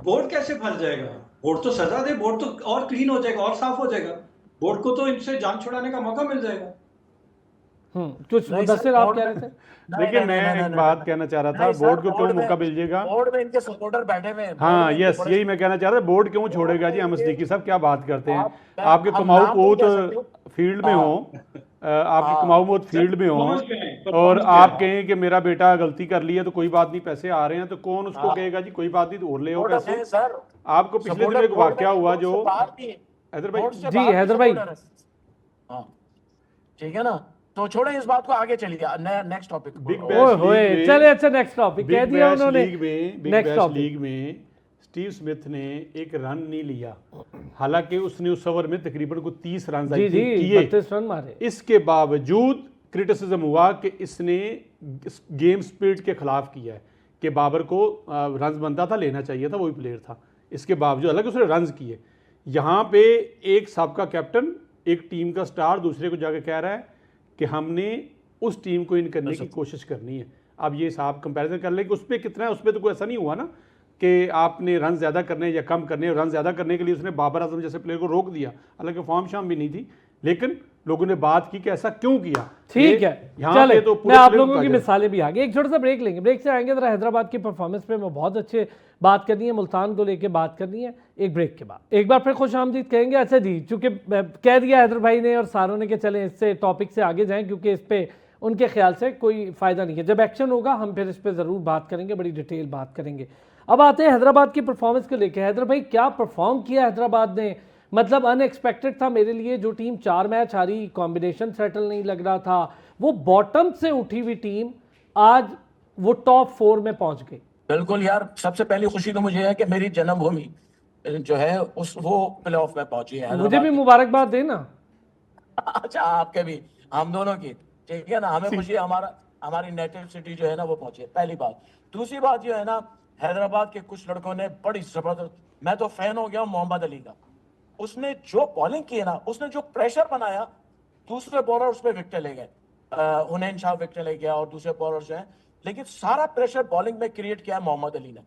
Speaker 4: बोर्ड कैसे फंस जाएगा? बोर्ड तो सजा दे, बोर्ड तो और क्लीन हो जाएगा और साफ हो जाएगा, बोर्ड को तो इनसे जान छुड़ाने का मौका मिल जाएगा।
Speaker 1: कुछ
Speaker 5: नहीं
Speaker 1: मुदस्सिर
Speaker 5: सर,
Speaker 1: आप
Speaker 5: बोर्ड
Speaker 1: कह
Speaker 5: में
Speaker 1: रहे थे?
Speaker 2: देखिए मैं एक बात कहना चाह रहा था,
Speaker 5: नहीं सर,
Speaker 2: बोर्ड को क्यों
Speaker 5: बोर्ड में-
Speaker 2: मौका मिलेगा?
Speaker 5: बोर्ड में इनके सपोर्टर बैठे हुए हैं, बोर्ड
Speaker 2: हाँ
Speaker 5: में इनके
Speaker 2: यस,
Speaker 5: बड़े-
Speaker 2: यही मैं कहना चाह रहा था, बोर्ड क्यों छोड़ेगा जी?
Speaker 5: बोर्ड
Speaker 2: हम
Speaker 5: में
Speaker 2: सिद्दीकी साहब क्या बात करते हैं?
Speaker 5: मैं-
Speaker 2: आपके
Speaker 5: हम
Speaker 2: कमाऊ
Speaker 5: नाम नहीं
Speaker 2: पोत
Speaker 5: कह सकते हो।
Speaker 2: फील्ड में हो, आपके
Speaker 5: हाँ।
Speaker 2: कमाऊ पोत फील्ड में हो
Speaker 4: performance पे है,
Speaker 2: और
Speaker 4: performance पे
Speaker 2: आप
Speaker 4: है।
Speaker 2: कहें कि मेरा बेटा गलती कर ली है तो कोई बात नहीं, पैसे आ रहे हैं, तो कौन उसको
Speaker 5: हाँ।
Speaker 2: कहेगा जी कोई बात नहीं, तो और ले आओ
Speaker 5: सपोर्टर
Speaker 2: पैसे?
Speaker 5: हैं सर,
Speaker 2: आपको पिछले दिनों
Speaker 5: सपोर्टर
Speaker 2: एक
Speaker 5: बोर्ड
Speaker 2: वाकया
Speaker 5: में-
Speaker 2: हुआ
Speaker 5: बोर्ड
Speaker 2: जो
Speaker 5: से बाहर भी है।
Speaker 2: हैदर भाई,
Speaker 5: बोर्ड से
Speaker 1: जी,
Speaker 5: बाहर भी
Speaker 1: हैदर भाई।
Speaker 5: सपोर्टर है। हाँ, ठीक है ना, तो छोड़े इस बात को, आगे चलिए नेक्स्ट टॉपिक।
Speaker 2: बिग
Speaker 1: ओए
Speaker 2: बैश
Speaker 1: होए,
Speaker 2: लीग में-
Speaker 1: चले अच्छा नेक्स्ट टॉपिक कह
Speaker 2: बिग
Speaker 1: दिया
Speaker 2: बैश
Speaker 1: उन्होंने।
Speaker 2: लीग में big
Speaker 1: next
Speaker 2: bash
Speaker 1: topic.
Speaker 2: League में स्टीव स्मिथ ने एक रन नहीं लिया, हालांकि उसने उस ओवर में तकरीबन को 30 रन
Speaker 1: जी जी,
Speaker 2: किए।
Speaker 1: 32 रन मारे।
Speaker 2: इसके बावजूद क्रिटिसिज्म हुआ कि इसने गेम स्पिरिट के खिलाफ किया है, कि बाबर को रन बनता था, लेना चाहिए था, वही प्लेयर था। इसके बावजूद हालांकि उसने रन किए। यहाँ पे एक सबका कैप्टन, एक टीम का स्टार दूसरे को जाके कह रहा है कि हमने उस टीम को इन करने की कोशिश करनी है। अब ये साहब कंपैरिजन कर ले कि उस पर कितना है, उस पर तो कोई ऐसा नहीं हुआ ना कि आपने रन ज़्यादा करने या कम करने। रन ज़्यादा करने के लिए उसने बाबर आजम जैसे प्लेयर को रोक दिया, हालांकि फॉर्म शाम भी नहीं थी, लेकिन लोगों ने बात की कि ऐसा क्यों किया।
Speaker 1: ठीक है,
Speaker 2: यहाँ
Speaker 1: चले
Speaker 2: पे तो
Speaker 1: मैं
Speaker 2: पूरे
Speaker 1: आप
Speaker 2: प्लेयर
Speaker 1: लोगों
Speaker 2: को
Speaker 1: की
Speaker 2: कहा जाए।
Speaker 1: मिसालें भी आ गई। एक छोटा सा ब्रेक लेंगे, ब्रेक से आएंगे जरा हैदराबाद की परफॉर्मेंस पे मैं बहुत अच्छे बात करनी है, मुल्तान को लेके बात करनी है। एक ब्रेक के बाद एक बार फिर खुश आमदीद कहेंगे। अच्छा जी, चूंकि कह दिया हैदर भाई ने और सारों ने कि चलें इससे टॉपिक से आगे जाएं, क्योंकि इस पे उनके ख्याल से कोई फ़ायदा नहीं है। जब एक्शन होगा हम फिर इस पर ज़रूर बात करेंगे, बड़ी डिटेल बात करेंगे। अब आते हैं हैदराबाद की परफॉर्मेंस को लेकर। हैदर भाई क्या परफॉर्म किया हैदराबाद ने, मतलब अनएक्सपेक्टेड था मेरे लिए। जो टीम 4 मैच हारी, कॉम्बिनेशन सेटल नहीं लग रहा था, वो बॉटम से उठी हुई टीम आज वो टॉप 4 में पहुंच गई।
Speaker 5: बिल्कुल यार, सबसे पहली खुशी तो मुझे है कि मेरी जन्मभूमि जो है उस वो प्लेऑफ में पहुंची है।
Speaker 1: मुझे भी
Speaker 5: हैदराबाद
Speaker 1: मुबारकबाद देना।
Speaker 5: अच्छा, आपके भी, हम दोनों की, ठीक है ना। हमें खुशी है, हमारी नेटिव सिटी जो है ना वो पहुंची है, पहली बात। दूसरी बात जो है ना, हैदराबाद के कुछ लड़कों ने बड़ी जबरदस्त, मैं तो फैन हो गया हूं मोहम्मद अली का। उसने जो बॉलिंग की है ना, उसने जो प्रेशर बनाया, दूसरे बॉलर उस पर विकेट ले गए, हुनैन शाह विकेट ले गया और दूसरे बॉलर जो है, लेकिन सारा प्रेशर बॉलिंग में क्रिएट किया मोहम्मद अली ने।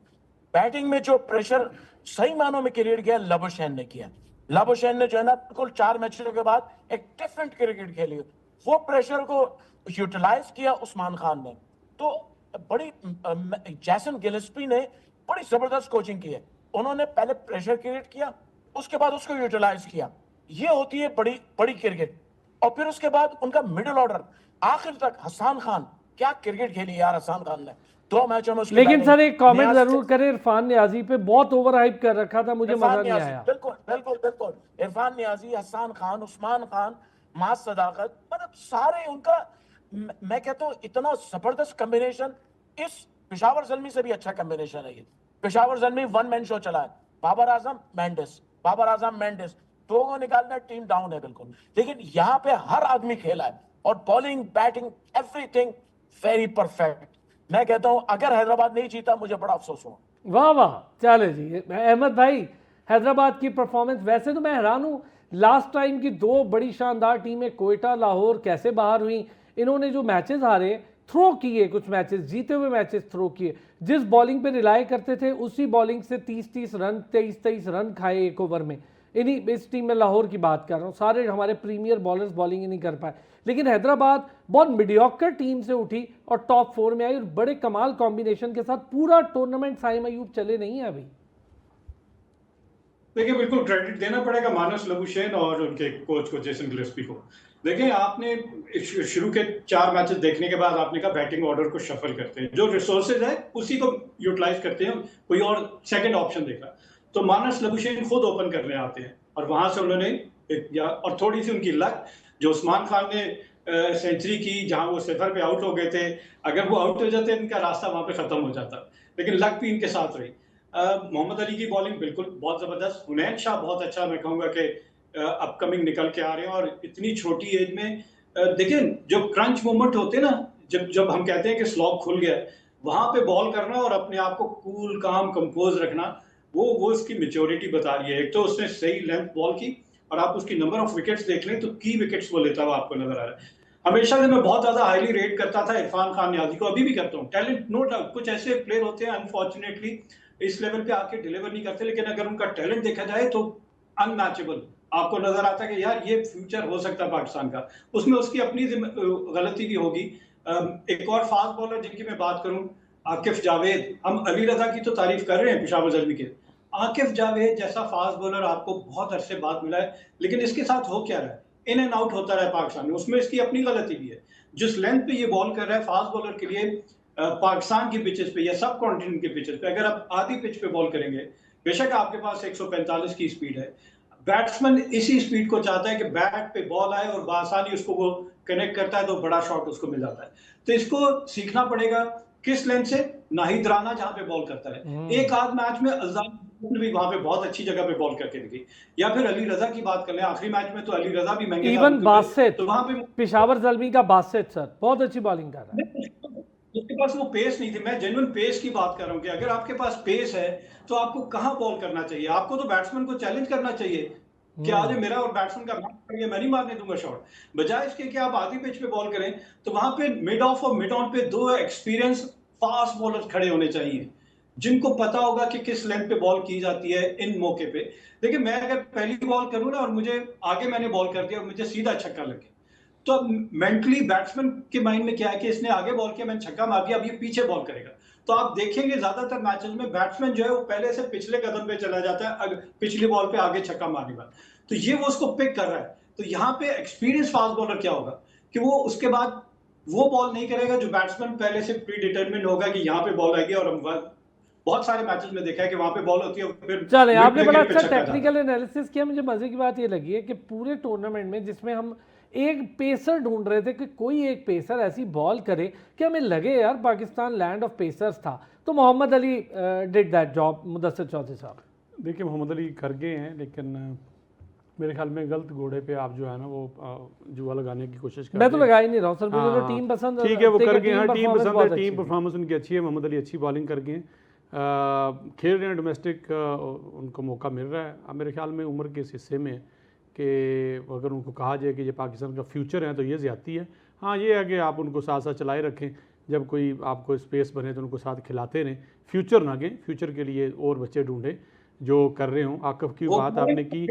Speaker 5: बैटिंग में जो प्रेशर सही मानों में क्रिएट किया लबुशैन ने किया। लबुशैन ने जो है ना बिल्कुल 4 मैचों के बाद एक डिफरेंट क्रिकेट खेली, वो प्रेशर को यूटिलाइज किया उस्मान खान ने। तो बड़ी जैसन गिलेस्पी ने बड़ी जबरदस्त कोचिंग की है। उन्होंने पहले प्रेशर क्रिएट किया, उसके बाद उसको यूटिलाइज किया। ये होती है बड़ी बड़ी क्रिकेट। और फिर उसके बाद उनका मिडिल ऑर्डर आखिर तक, हसन खान, क्या क्रिकेट खेली यार हसन खान ने 2 मैचों में।
Speaker 1: लेकिन सर एक कमेंट जरूर करें, इरफान नियाजी पे बहुत ओवर हाइप कर रखा था, मुझे मजा नहीं आया।
Speaker 5: बिल्कुल बिल्कुल बिल्कुल, इरफान नियाजी, हसन खान, उस्मान खान, मास सदाकत, मतलब सारे उनका, मैं कहता हूँ इतना जबरदस्त कॉम्बिनेशन। इस पेशावर ज़ल्मी से भी अच्छा कॉम्बिनेशन है ये। पेशावर ज़ल्मी 1 मैन शो चला है, बाबर आजम मेंडिस, बाबर आजम मेंडिस, 2 को निकालना, टीम डाउन है बिल्कुल। लेकिन यहाँ पे हर आदमी खेला है, और bowling, batting, everything very perfect. मैं कहता हूं अगर हैदराबाद नहीं जीता मुझे बड़ा अफसोस हुआ।
Speaker 1: वाह वाह, चले जी अहमद भाई, हैदराबाद की परफॉर्मेंस, वैसे तो मैं हैरान हूँ, लास्ट टाइम की 2 बड़ी शानदार टीमें कोयटा लाहौर कैसे बाहर हुई। इन्होंने जो मैचेस हारे, थ्रो किए, कुछ मैचेस जीते हुए मैचेस थ्रो किए, जिस बॉलिंग पे रिलाई करते थे उसी बॉलिंग से 30-30 रन, 23-23 रन खाए एक ओवर में। इन्हीं, इस टीम में लाहौर की बात कर रहा हूँ, सारे हमारे प्रीमियर बॉलर्स बॉलिंग ही नहीं कर पाए। लेकिन हैदराबाद बहुत मीडियोकर टीम से उठी और टॉप 4 में आई, और बड़े कमाल कॉम्बिनेशन के साथ पूरा टूर्नामेंट साइम अयूब चले नहीं है अभी।
Speaker 4: देखिए, बिल्कुल क्रेडिट देना पड़ेगा मानस लबुशैन और उनके कोच को, जेसन गिलेस्पी को। देखिए, आपने शुरू के 4 मैचेस देखने के बाद आपने कहा बैटिंग ऑर्डर को शफल करते हैं, जो रिसोर्सेज है उसी को यूटिलाइज करते हैं, कोई और सेकंड ऑप्शन देखा। तो मानस लबुशैन खुद ओपन करने आते हैं, और वहां से उन्होंने और थोड़ी सी उनकी लक, जो उस्मान खान ने सेंचुरी की जहां वो 0 पे आउट हो गए थे, अगर वो आउट हो जाते इनका रास्ता वहां पे खत्म हो जाता, लेकिन लक भी इनके साथ रही। मोहम्मद अली की बॉलिंग बिल्कुल बहुत जबरदस्त, हुनैन शाह बहुत अच्छा, मैं कहूंगा कि अपकमिंग निकल के आ रहे हैं, और इतनी छोटी एज में देखिए जो क्रंच मोमेंट होते हैं ना, जब हम कहते हैं कि स्लॉग खुल गया, वहां पे बॉल करना और अपने आप को कूल काम कंपोज रखना, वो इसकी मेच्योरिटी बता रही है। एक तो उसने सही लेंथ बॉल की, और आप उसकी नंबर ऑफ विकेट्स देख लें तो की विकेट्स वो लेता हुआ आपको नजर आ रहा है। हमेशा से मैं बहुत ज्यादा हाईली रेट करता था इरफान खान नियाजी को, अभी भी करता हूँ। टैलेंट नो डाउट, कुछ ऐसे प्लेयर होते हैं अनफॉर्चुनेटली इस लेवल पे आके डिलीवर नहीं करते, लेकिन अगर उनका टैलेंट देखा जाए तो अनमैचेबल, आपको नजर आता है कि यार ये फ्यूचर हो सकता है पाकिस्तान का, उसमें उसकी अपनी गलती भी होगी। एक और फास्ट बॉलर जिनकी मैं बात करूं, आकिफ जावेद। हम अली रजा की तो तारीफ कर रहे हैं पेशावर ज़ल्मी के, आकिफ जावेद जैसा फास्ट बॉलर आपको बहुत अरसे बाद मिला है, लेकिन इसके साथ हो क्या रहा है, इन एंड आउट होता रहा है पाकिस्तान में, उसमें इसकी अपनी गलती भी है। जिस लेंथ पे ये बॉल कर रहा है फास्ट बॉलर के लिए, पाकिस्तान की पिचेस पे या सब कॉन्टिनेंट के पिचेस पे, अगर आप आधी पिच पे बॉल करेंगे, बेशक आपके पास 145 की स्पीड है, बैट्समैन इसी स्पीड को चाहता है कि बैट पे बॉल आए और बासानी उसको वो कनेक्ट करता है तो बड़ा शॉट उसको मिल जाता है। तो इसको सीखना पड़ेगा किस लेंथ से। नाहिद राना जहां पे बॉल करता है, एक आध मैच में अल्जाम भी वहां पे बहुत अच्छी जगह पे बॉल करके दिखी, या फिर अली रजा की बात कर लें, आखिरी मैच में तो अली रजा भी महंगे
Speaker 1: इवन बासित,
Speaker 4: तो वहां पे
Speaker 1: पेशावर ज़ल्मी का बासित सर बहुत अच्छी बॉलिंग कर रहा है।
Speaker 4: उसके पास वो पेस नहीं थी। मैं जेन्युइन पेस की बात कर रहा हूँ कि अगर आपके पास पेस है तो आपको कहां बॉल करना चाहिए, आपको तो बैट्समैन को चैलेंज करना चाहिए कि आज मेरा और बैट्समैन का मैच करेंगे, मैं नहीं मारने दूंगा शॉट, बजाय इसके कि आप आधी पिच पे बॉल करें। तो वहां पे मिड ऑफ और मिड ऑन पे दो एक्सपीरियंस फास्ट बॉलर खड़े होने चाहिए, जिनको पता होगा कि किस लेंथ पे बॉल की जाती है इन मौके पे। देखिए, मैं अगर पहली बॉल करूं ना और मुझे आगे मैंने बॉल कर दिया और मुझे सीधा छक्का लगे, तो अब मेंटली बैट्समैन के माइंड में क्या है कि इसने आगे बॉल किया, मैंने छक्का मार दिया, अब ये पीछे बॉल करेगा। तो आप देखेंगे ज्यादातर मैचेस में बैट्समैन जो है वो पहले से पिछले कदम पे चला जाता है, पिछली बॉल पे आगे छक्का मारने का, तो ये वो उसको पिक कर रहा है। तो यहाँ पे एक्सपीरियंस फास्ट बॉलर क्या होगा कि वो उसके बाद वो बॉल नहीं करेगा जो बैट्समैन पहले से प्री डिटरमिन होगा कि यहाँ पे बॉल आएगी, और हम बहुत सारे मैचेस में देखा है कि वहां पे बॉल होती है फिर
Speaker 1: चले,
Speaker 4: mid
Speaker 1: आपने बड़ा
Speaker 4: wicket पे
Speaker 1: अच्छा
Speaker 4: छक्का जाता है।
Speaker 1: टेक्निकल एनालिसिस किया। मुझे मजे की बात ये लगी है कि पूरे टूर्नामेंट में जिसमें हम एक पेसर ढूंढ रहे थे कि कोई एक पेसर ऐसी बॉल करे कि हमें लगे यार पाकिस्तान लैंड ऑफ पेसर्स था, तो Mohammad Ali did that job. Mudassar Chaudhry साहब,
Speaker 2: देखिए मोहम्मद अली कर गए हैं, लेकिन मेरे ख्याल में गलत घोड़े पे आप जो है ना वो जुआ लगाने की कोशिश कर
Speaker 1: मैं तो
Speaker 2: रहे हैं।
Speaker 1: लगा ही नहीं रहा हूँ सर, मुझे तो
Speaker 2: हाँ,
Speaker 1: टीम पसंद
Speaker 2: ठीक है वो कर गए हैं, टीम
Speaker 1: performance
Speaker 2: पसंद
Speaker 1: बहुत
Speaker 2: है, टीम
Speaker 1: अच्छी थी।
Speaker 2: परफॉर्मेंस उनकी अच्छी है, मोहम्मद अली अच्छी बॉलिंग कर गए हैं, खेल रहे हैं डोमेस्टिक, उनको मौका मिल रहा है। अब मेरे ख्याल में उम्र के इस हिस्से में कि अगर उनको कहा जाए कि ये पाकिस्तान का फ्यूचर है तो ये ज़्यादती है। हाँ, ये है कि आप उनको साथ साथ चलाए रखें, जब कोई आपको स्पेस बने तो उनको साथ खिलाते रहें, फ्यूचर ना गए, फ्यूचर के लिए और बच्चे ढूंढें जो कर रहे हों। आकिफ की बात आपने की,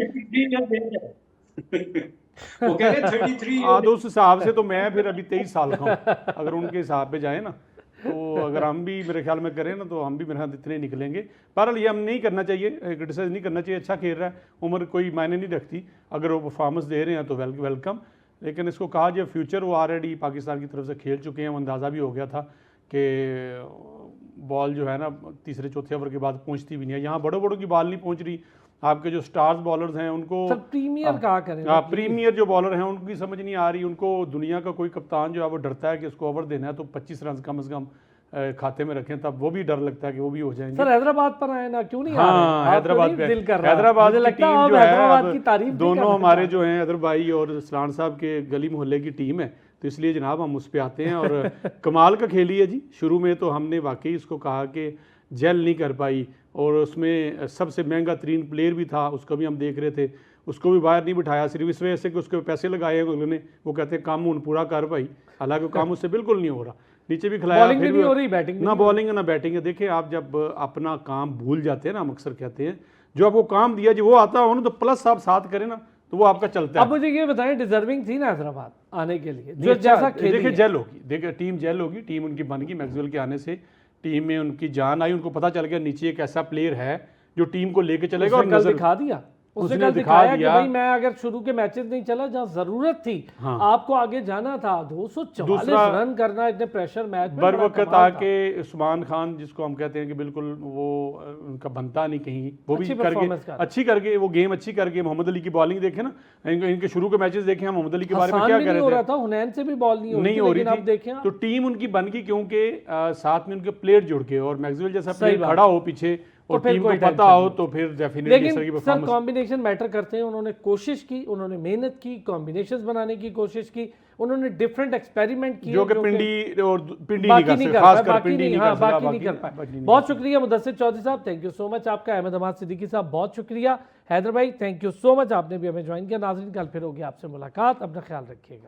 Speaker 4: वो कह रहे 33
Speaker 2: हाँ तो उस हिसाब से तो मैं फिर अभी 23 साल का हूँ, अगर उनके हिसाब पे जाए ना, तो अगर हम भी मेरे ख्याल में करें ना तो हम भी मेरे ख्याल इतने निकलेंगे। बहरहाल ये हम नहीं करना चाहिए, क्रिटिसाइज नहीं करना चाहिए, अच्छा खेल रहा है, उम्र कोई मायने नहीं रखती, अगर वो परफॉर्मेंस दे रहे हैं तो वेलकम। लेकिन इसको कहा जाए फ्यूचर, वो ऑलरेडी पाकिस्तान की तरफ से खेल चुके हैं, वो अंदाज़ा भी हो गया था कि बॉल जो है ना तीसरे चौथे ओवर के बाद पहुँचती भी नहीं है, यहाँ बड़ों बड़ों की बॉल नहीं पहुँच रही। आपके जो स्टार्स बॉलर्स हैं उनको
Speaker 1: सर प्रीमियर कहा करें,
Speaker 2: प्रीमियर जो बॉलर हैं उनकी समझ नहीं आ रही, उनको दुनिया का कोई कप्तान जो है वो डरता है कि उसको ओवर देना है तो 25 रन कम से कम खाते में रखें, तब वो भी डर लगता है कि वो भी हो जाएंगे।
Speaker 1: सर हैदराबाद पर आए ना, क्यों नहीं आ
Speaker 2: हाँ,
Speaker 1: रहे?
Speaker 2: हैदराबाद
Speaker 1: आपको नहीं दिल कर रहा?
Speaker 2: हैदराबाद
Speaker 1: मुझे
Speaker 2: की
Speaker 1: लगता है
Speaker 2: टीम
Speaker 1: आप
Speaker 2: जो है
Speaker 1: हैदराबाद की तारीफ भी
Speaker 2: दोनों
Speaker 1: करना
Speaker 2: हमारे
Speaker 1: चाहते
Speaker 2: जो हैं अदर भाई और सलान साहब के गली मोहल्ले की टीम है, तो इसलिए जनाब हम उस पर आते हैं। और कमाल का खेली है जी, शुरू में तो हमने वाकई इसको कहा कि जेल नहीं कर पाई, और उसमें सबसे महंगा तरीन प्लेयर भी था, उसको भी हम देख रहे थे, उसको भी बाहर नहीं बिठाया सिर्फ इस वजह से कि उसके पैसे लगाए हैं उन्होंने, वो कहते हैं काम उन पूरा कर भाई, हालांकि काम उससे बिल्कुल नहीं हो रहा, नीचे भी खिलाया,
Speaker 1: बॉलिंग भी नहीं हो रही, बैटिंग
Speaker 2: ना बॉलिंग है ना बैटिंग है। देखिए आप जब अपना काम भूल जाते हैं ना, हम अक्सर कहते हैं जो आपको काम दिया जी वो आता हो ना, तो प्लस आप साथ करें ना तो वो आपका चलता है।
Speaker 1: अब मुझे ये बताएं, डिजर्विंग थी ना हैदराबाद आने के लिए, जो
Speaker 2: अच्छा,
Speaker 1: जैसा खेली
Speaker 2: देखिए
Speaker 1: है?
Speaker 2: जेल होगी, देखिए टीम जेल होगी, टीम उनकी बन गई, मैक्सवेल के आने से टीम में उनकी जान आई, उनको पता चल गया नीचे एक ऐसा प्लेयर है जो टीम को लेके चलेगा। और
Speaker 1: उसने कल
Speaker 2: नजर
Speaker 1: दिखा दिया, उसने
Speaker 2: उसने
Speaker 1: कल
Speaker 2: दिखा
Speaker 1: दिखाया कि
Speaker 2: दिया।
Speaker 1: भाई मैं अगर शुरू के मैचेस नहीं चला जहां जरूरत थी,
Speaker 2: हाँ।
Speaker 1: आपको आगे जाना था, 244
Speaker 2: दूसरा
Speaker 1: रन करना इतने प्रेशर मैच में
Speaker 2: बर
Speaker 1: बड़ा
Speaker 2: वक्त
Speaker 1: कमाल था।
Speaker 2: आके उस्मान खान जिसको हम कहते हैं कि बिल्कुल वो उनका बनता नहीं कहीं, वो भी
Speaker 1: अच्छी
Speaker 2: करके
Speaker 1: performance कर रहे।
Speaker 2: अच्छी करके वो गेम अच्छी करके। मोहम्मद अली की बॉलिंग देखे ना, इनके शुरू के मैचेस देखे, हम मोहम्मद अली के बारे में
Speaker 1: हसान
Speaker 2: क्या
Speaker 1: भी
Speaker 2: कह
Speaker 1: नहीं हो
Speaker 2: रहे
Speaker 1: रहा
Speaker 2: थे,
Speaker 1: था, हुनैन से भी बॉल नहीं हो
Speaker 2: नहीं हो रही
Speaker 1: लेकिन अब देखें
Speaker 2: थी,
Speaker 1: आप।
Speaker 2: तो टीम उनकी बन गई क्योंकि साथ में उनके प्लेयर जुड़ के, और मैक्सवेल जैसा
Speaker 1: सही
Speaker 2: प्लेयर
Speaker 1: बात।
Speaker 2: खड़ा हो पीछे और
Speaker 1: फिर
Speaker 2: टीम को
Speaker 1: कोई
Speaker 2: पता
Speaker 1: टेंशन
Speaker 2: हो
Speaker 1: नहीं।
Speaker 2: तो फिर डेफिनेटली
Speaker 1: लेकिन
Speaker 2: की
Speaker 1: सर
Speaker 2: परफॉर्मेंस।
Speaker 1: कॉम्बिनेशन मैटर करते हैं, उन्होंने कोशिश की, उन्होंने मेहनत की, कॉम्बिनेशंस बनाने की कोशिश की, उन्होंने डिफरेंट एक्सपेरिमेंट किए
Speaker 2: जो कि पिंडी और पिंडी नहीं कर सकते, खासकर पिंडी नहीं कर सकता,
Speaker 1: बाकी नहीं कर पाए। बहुत शुक्रिया मुदस्सिर चौधरी साहब, थैंक यू सो मच आपका। अहमद हमाद सिद्दीकी साहब बहुत शुक्रिया। हैदर भाई थैंक यू सो मच, आपने भी हमें ज्वाइन किया। नाज़रीन कल फिर होगी आपसे मुलाकात, अपना ख्याल रखिएगा।